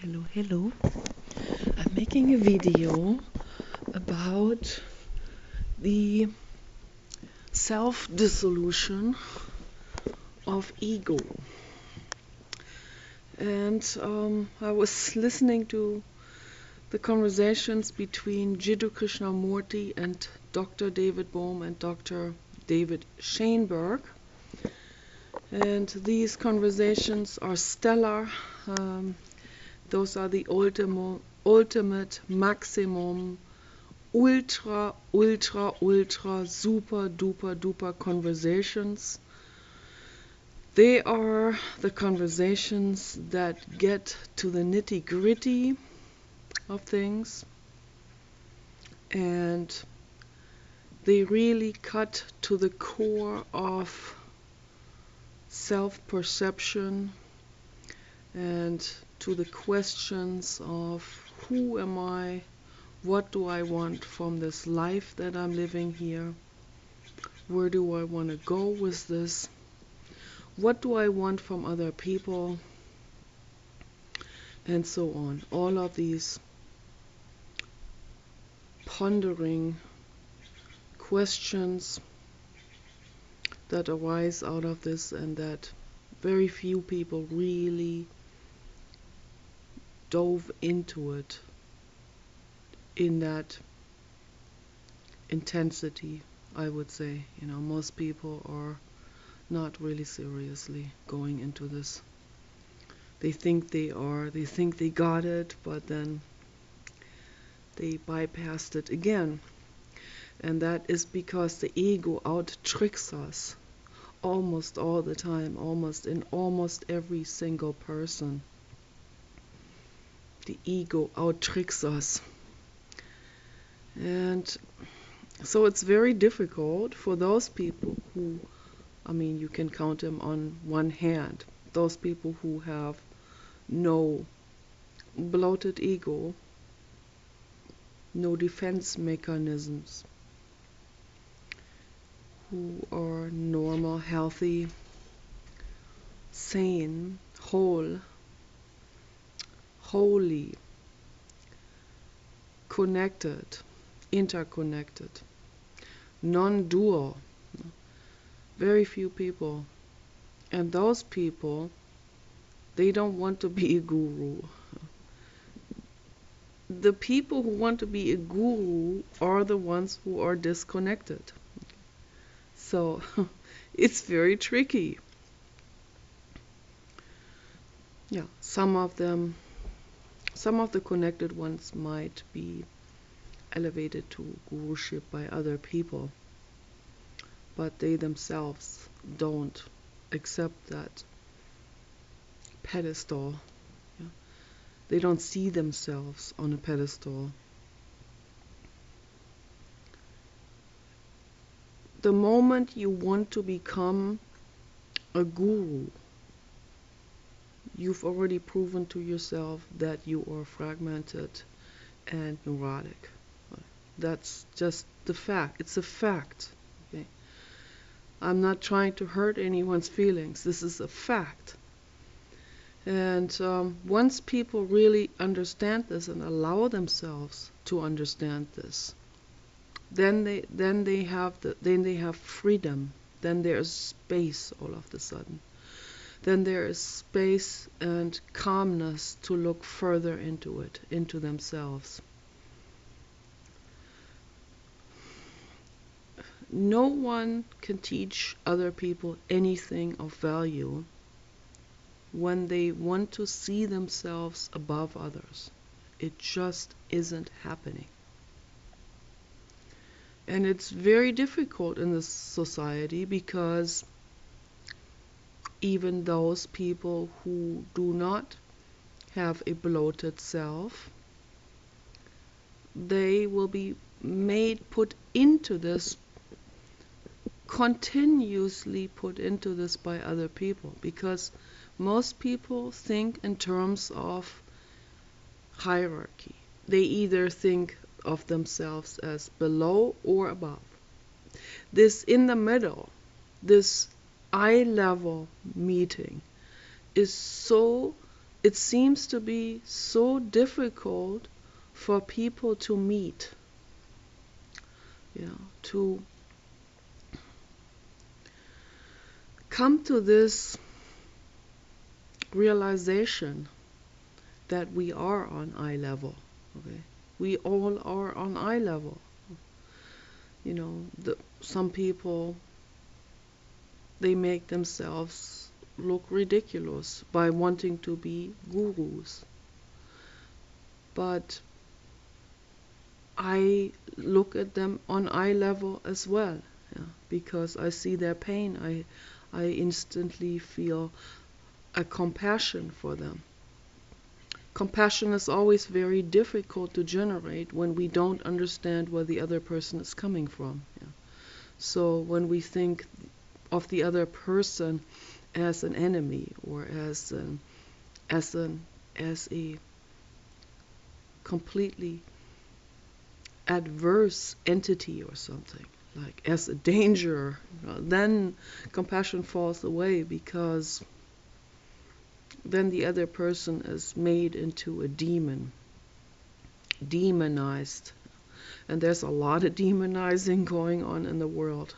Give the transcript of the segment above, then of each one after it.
Hello. I'm making a video about the self-dissolution of ego. And I was listening to the conversations between Jiddu Krishnamurti and Dr. David Bohm and Dr. David Shainberg. And these conversations are stellar. Those are the ultimate, maximum, ultra, super, duper conversations. They are the conversations that get to the nitty-gritty of things, and they really cut to the core of self-perception and to the questions of who am I, what do I want from this life that I'm living here, where do I want to go with this, what do I want from other people, and so on. All of these pondering questions that arise out of this, and that very few people really dove into it in that intensity, I would say. Most people are not really seriously going into this. They think they are, they think they got it, but then they bypassed it again. And that is because the ego out-tricks us almost all the time, in almost every single person. The ego out-tricks us. And so it's very difficult for those people who, you can count them on one hand, those people who have no bloated ego, no defense mechanisms, who are normal, healthy, sane, whole, holy, connected, interconnected, non-dual. Very few people. And those people, they don't want to be a guru. The people who want to be a guru are the ones who are disconnected. So it's very tricky. Yeah, some of the connected ones might be elevated to guruship by other people, but they themselves don't accept that pedestal. Yeah? They don't see themselves on a pedestal. The moment you want to become a guru, you've already proven to yourself that you are fragmented and neurotic. That's just the fact. It's a fact. Okay? I'm not trying to hurt anyone's feelings. This is a fact. And once people really understand this and allow themselves to understand this, then they have freedom. Then there's space all of a sudden. Then there is space and calmness to look further into it, into themselves. No one can teach other people anything of value when they want to see themselves above others. It just isn't happening. And it's very difficult in this society because even those people who do not have a bloated self, they will be put into this, continuously put into this by other people, because most people think in terms of hierarchy. They either think of themselves as below or above. This in the middle, this eye level meeting is so it seems to be so difficult for people to meet, to come to this realization that we are on eye level. Okay, we all are on eye level. Some people, they make themselves look ridiculous by wanting to be gurus. But I look at them on eye level as well, because I see their pain. I instantly feel a compassion for them. Compassion is always very difficult to generate when we don't understand where the other person is coming from. So when we think of the other person as an enemy or as a completely adverse entity or something, like as a danger, then compassion falls away, because then the other person is made into a demon, demonized. And there's a lot of demonizing going on in the world.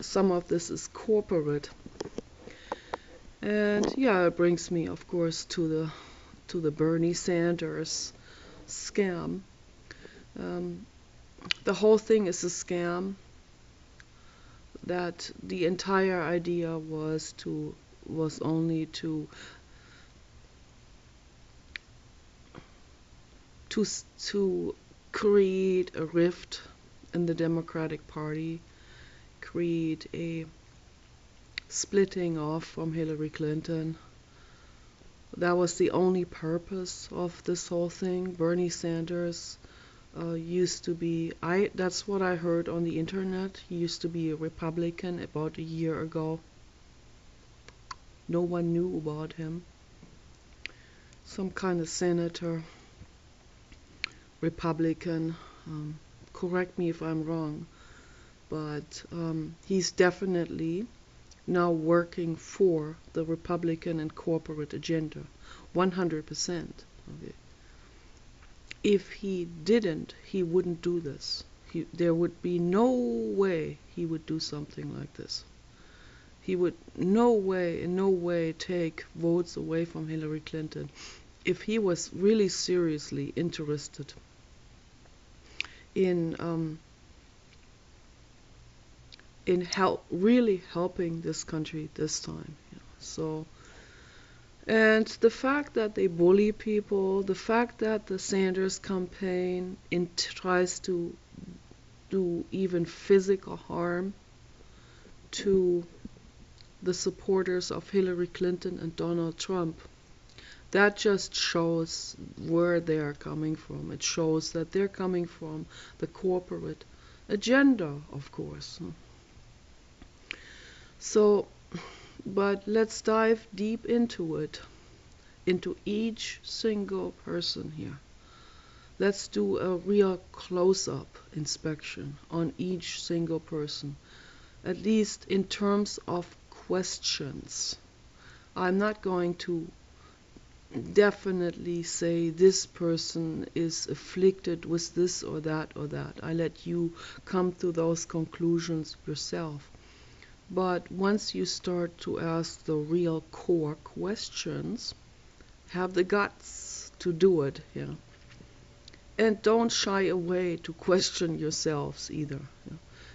Some of this is corporate. And it brings me, of course, to the Bernie Sanders scam. The whole thing is a scam. That the entire idea was only to create a rift in the Democratic Party, create a splitting off from Hillary Clinton. That was the only purpose of this whole thing. Bernie Sanders used to be, that's what I heard on the internet, he used to be a Republican about a year ago. No one knew about him. Some kind of senator, Republican, correct me if I'm wrong, but he's definitely now working for the Republican and corporate agenda, 100%. Okay. If he didn't, he wouldn't do this. There would be no way he would do something like this. He would in no way take votes away from Hillary Clinton if he was really seriously interested in really helping this country this time. So, and the fact that they bully people, the fact that the Sanders campaign tries to do even physical harm to the supporters of Hillary Clinton and Donald Trump, that just shows where they are coming from. It shows that they're coming from the corporate agenda, of course. So, but let's dive deep into it, into each single person here. Let's do a real close-up inspection on each single person, at least in terms of questions. I'm not going to definitely say this person is afflicted with this or that or that. I let you come to those conclusions yourself. But once you start to ask the real core questions, have the guts to do it, And don't shy away to question yourselves either.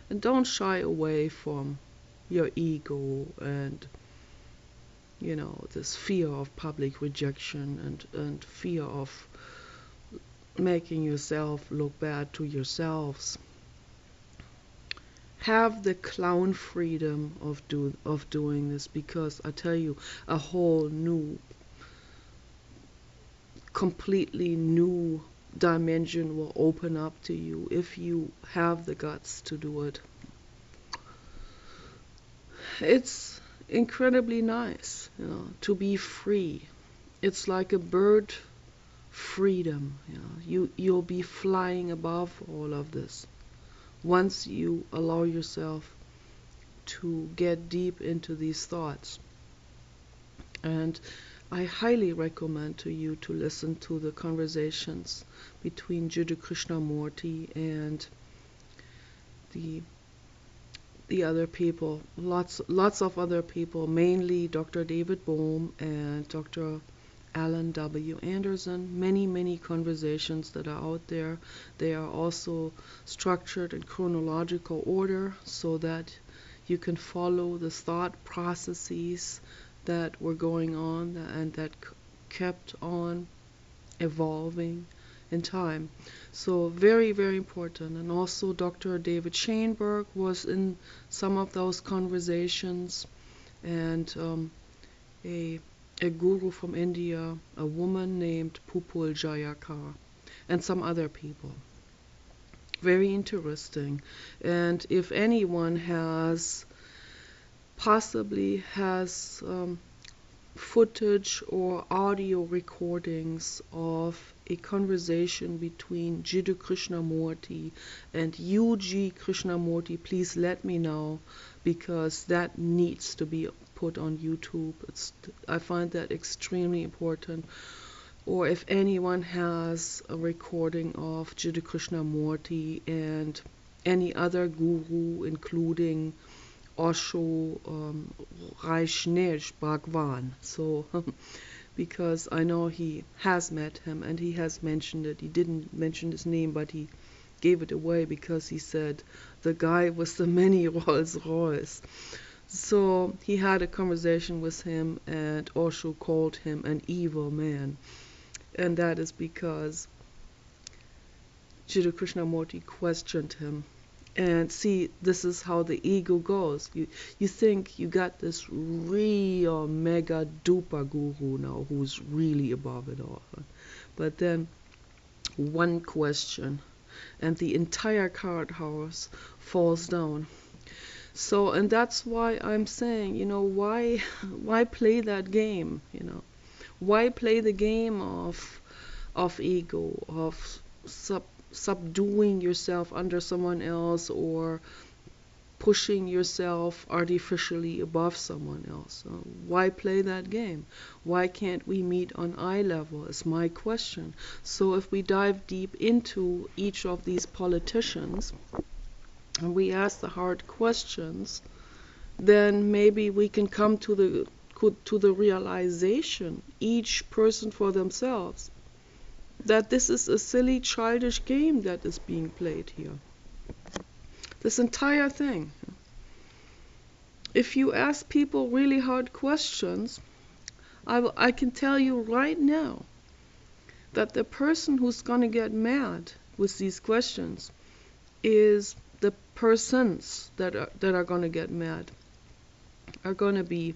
And don't shy away from your ego and, this fear of public rejection and fear of making yourself look bad to yourselves. Have the clown freedom of doing this, because I tell you, a whole new, completely new dimension will open up to you if you have the guts to do it. It's incredibly nice, to be free. It's like a bird freedom. You'll be flying above all of this once you allow yourself to get deep into these thoughts. And I highly recommend to you to listen to the conversations between Jiddu Krishnamurti and the the other people, lots of other people, mainly Dr. David Bohm and Dr. Alan W. Anderson. Many conversations that are out there. They are also structured in chronological order so that you can follow the thought processes that were going on and that kept on evolving in time. So very important. And also Dr. David Shainberg was in some of those conversations, and a guru from India, a woman named Pupul Jayakar, and some other people. Very interesting. And if anyone possibly has footage or audio recordings of a conversation between Jiddu Krishnamurti and U.G. Krishnamurti, please let me know, because that needs to be put on YouTube. I find that extremely important. Or if anyone has a recording of Jiddu Krishnamurti and any other guru, including Osho, Rajneesh Bhagwan. So, because I know he has met him and he has mentioned it. He didn't mention his name, but he gave it away because he said the guy was the many Rolls Royce. So he had a conversation with him, and Osho called him an evil man. And that is because Jiddu Krishnamurti questioned him. And see, this is how the ego goes. You think you got this real mega duper guru now who's really above it all. But then one question and the entire card house falls down. So, and that's why I'm saying, why play that game, Why play the game of ego, of subduing yourself under someone else, or pushing yourself artificially above someone else? Why play that game? Why can't we meet on eye level is my question. So if we dive deep into each of these politicians and we ask the hard questions, then maybe we can come to the realization, each person for themselves, that this is a silly, childish game that is being played here. This entire thing. If you ask people really hard questions, I can tell you right now that the person who's going to get mad with these questions is the persons that are going to get mad. Are going to be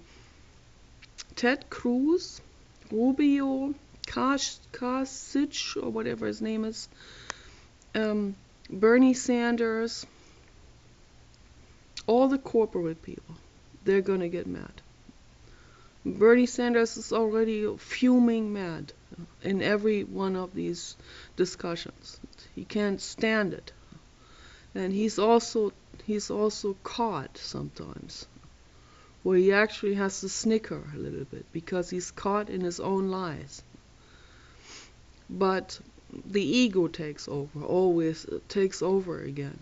Ted Cruz, Rubio, Kasich, or whatever his name is, Bernie Sanders, all the corporate people. They're going to get mad. Bernie Sanders is already fuming mad in every one of these discussions. He can't stand it. And he's also caught sometimes, where he actually has to snicker a little bit because he's caught in his own lies. But the ego takes over, always takes over again.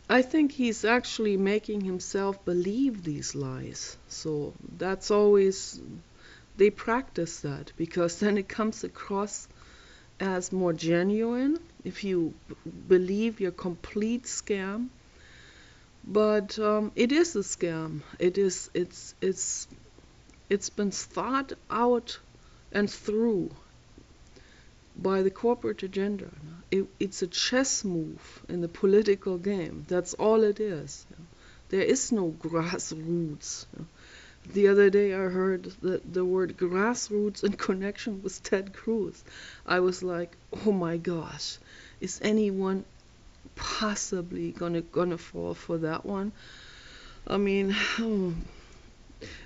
I think he's actually making himself believe these lies. So that's always, they practice that, because then it comes across as more genuine if you believe you're a complete scam. But it is a scam. It's been thought out and through by the corporate agenda. It's a chess move in the political game. That's all it is. There is no grassroots. The other day I heard the word grassroots in connection with Ted Cruz. I was like, oh my gosh, is anyone possibly gonna fall for that one? I mean,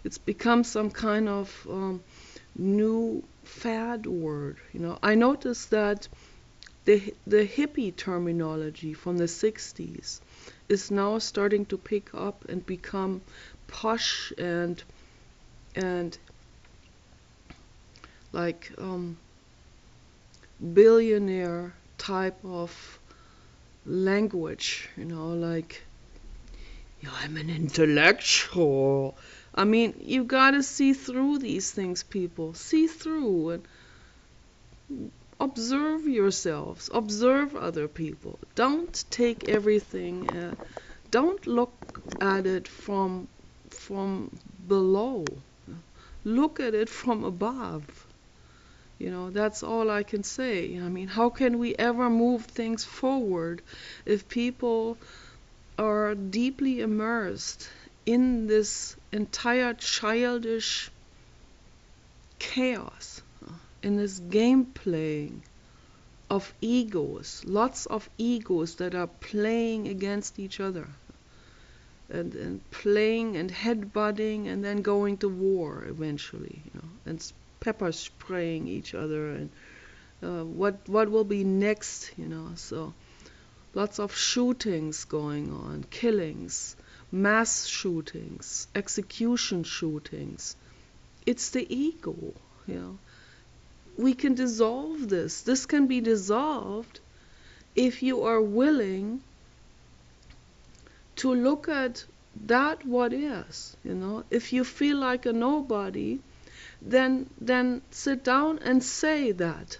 it's become some kind of new fad word. I noticed that the hippie terminology from the 60s is now starting to pick up and become posh and and like billionaire type of language, like, yeah, I'm an intellectual. I mean, you gotta see through these things, people. See through and observe yourselves, observe other people. Don't take everything, don't look at it from below. Look at it from above. That's all I can say. I mean, how can we ever move things forward if people are deeply immersed in this entire childish chaos, in this game playing of egos, lots of egos that are playing against each other, and playing and headbutting and then going to war eventually, and pepper spraying each other, and what will be next, so lots of shootings going on, killings, mass shootings, execution shootings. It's the ego. We can dissolve this. This can be dissolved if you are willing to look at that what is. If you feel like a nobody, then sit down and say that.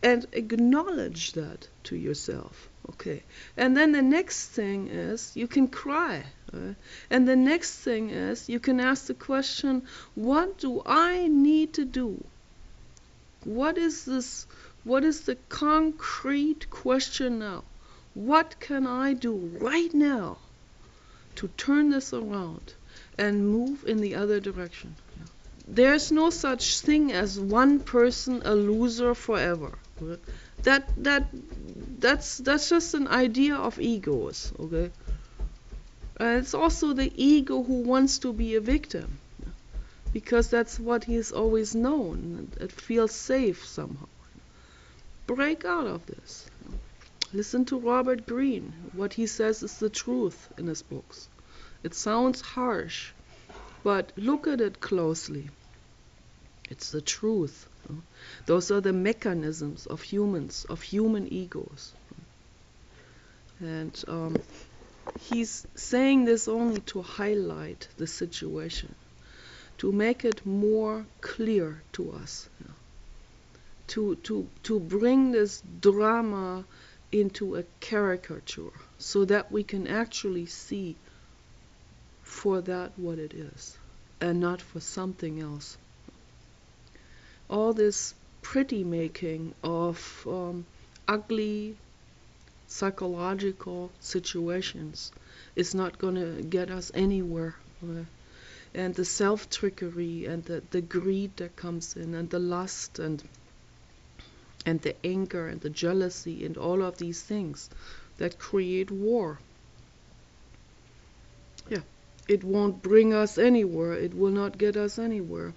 And acknowledge that to yourself. Okay. And then the next thing is you can cry. Right? And the next thing is you can ask the question, what do I need to do? What is this? What is the concrete question now? What can I do right now to turn this around and move in the other direction? There's no such thing as one person a loser forever. That's just an idea of egos, okay? It's also the ego who wants to be a victim, because that's what he's always known. It feels safe somehow. Break out of this. Listen to Robert Greene. What he says is the truth in his books. It sounds harsh, but look at it closely. It's the truth. Those are the mechanisms of humans, of human egos. And he's saying this only to highlight the situation, to make it more clear to us, to bring this drama into a caricature so that we can actually see for that what it is and not for something else. All this pretty making of ugly psychological situations is not going to get us anywhere. And the self-trickery and the greed that comes in, and the lust and the anger and the jealousy and all of these things that create war. Yeah, it won't bring us anywhere. It will not get us anywhere.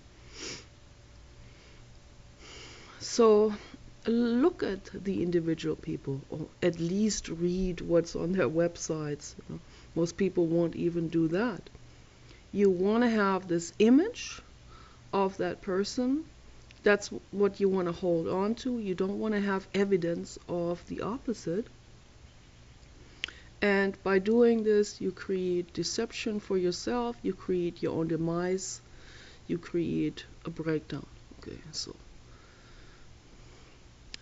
So look at the individual people, or at least read what's on their websites. Most people won't even do that. You want to have this image of that person. That's what you want to hold on to. You don't want to have evidence of the opposite. And by doing this, you create deception for yourself. You create your own demise. You create a breakdown. Okay, so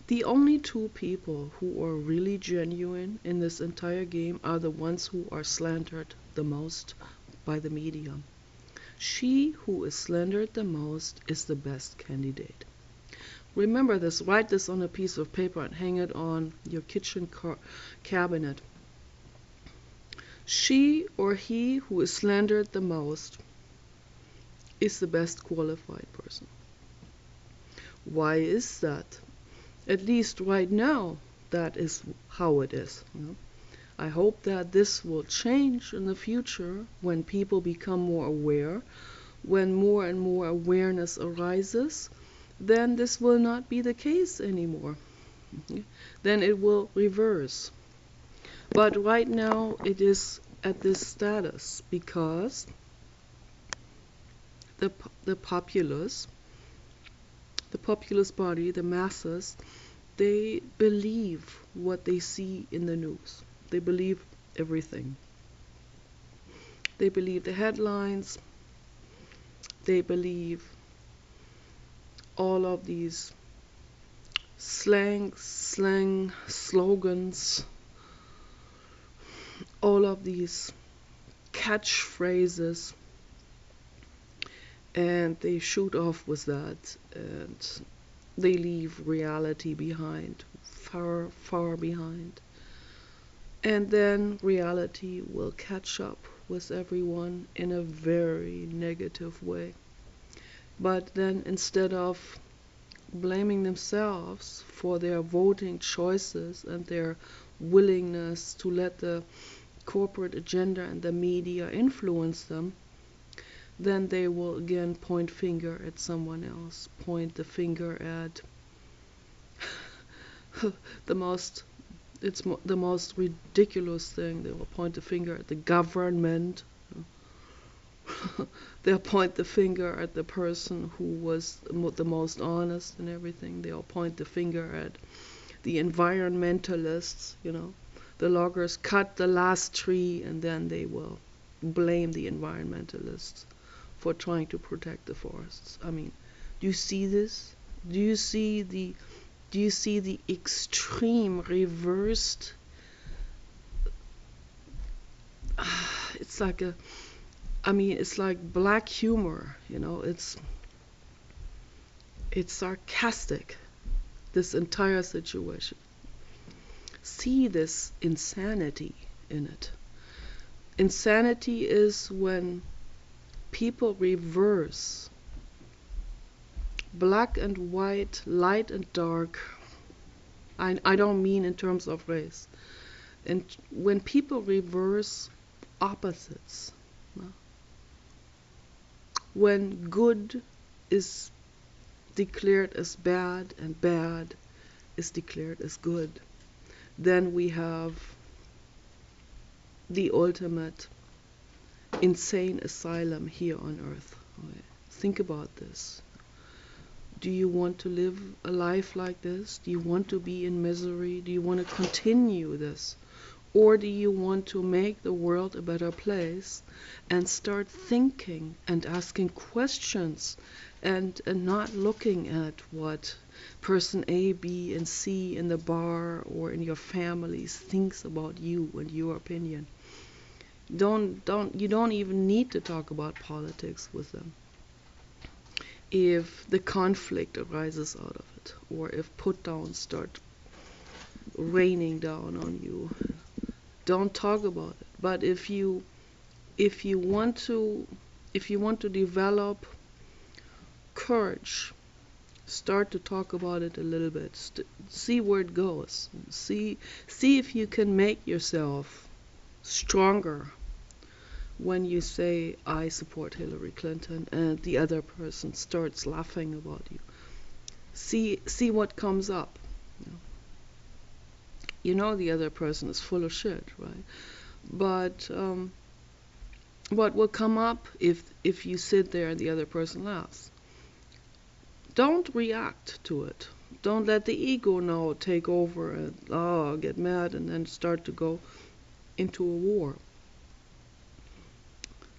the only two people who are really genuine in this entire game are the ones who are slandered the most by the media. She who is slandered the most is the best candidate. Remember this, write this on a piece of paper and hang it on your kitchen cabinet. She or he who is slandered the most is the best qualified person. Why is that? At least right now, that is how it is. I hope that this will change in the future when people become more aware, when more and more awareness arises. Then this will not be the case anymore. Then it will reverse. But right now it is at this status because the populace, the populace body, the masses, they believe what they see in the news. They believe everything. They believe the headlines. They believe all of these slang slogans, all of these catchphrases, and they shoot off with that, and they leave reality behind, far, far behind. And then reality will catch up with everyone in a very negative way. But then instead of blaming themselves for their voting choices and their willingness to let the corporate agenda and the media influence them, then they will again point finger at someone else, point the finger at the most ridiculous thing. They will point the finger at the government. They'll point the finger at the person who was the most honest and everything. They'll point the finger at the environmentalists, The loggers cut the last tree, and then they will blame the environmentalists for trying to protect the forests. I mean, do you see this? Do you see the extreme reversed? It's like it's like black humor, It's sarcastic, this entire situation. See this insanity in it. Insanity is when people reverse black and white, light and dark. I don't mean in terms of race. And when people reverse opposites, when good is declared as bad and bad is declared as good, then we have the ultimate insane asylum here on earth. Think about this. Do you want to live a life like this? Do you want to be in misery? Do you want to continue this? Or do you want to make the world a better place and start thinking and asking questions and not looking at what person A, B, and C in the bar or in your families thinks about you and your opinion? You don't even need to talk about politics with them. If the conflict arises out of it, or if put-downs start raining down on you, don't talk about it. But if you want to develop courage, start to talk about it a little bit. See where it goes. See if you can make yourself stronger when you say, I support Hillary Clinton, and the other person starts laughing about you. See what comes up. The other person is full of shit, right? But what will come up if you sit there and the other person laughs? Don't react to it. Don't let the ego now take over and get mad and then start to go into a war.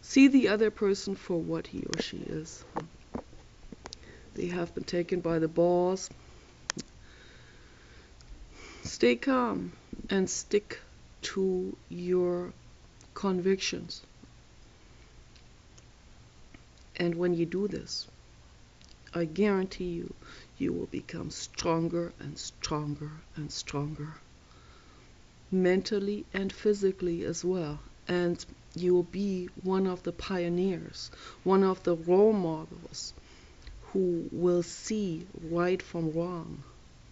See the other person for what he or she is. They have been taken by the balls. Stay calm and stick to your convictions. And when you do this, I guarantee you, you will become stronger and stronger and stronger. Mentally and physically as well. And you will be one of the pioneers, one of the role models who will see right from wrong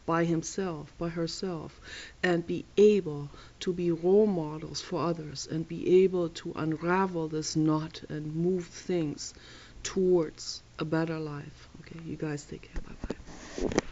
by himself, by herself, and be able to be role models for others and be able to unravel this knot and move things towards a better life. Okay, you guys take care. Bye-bye.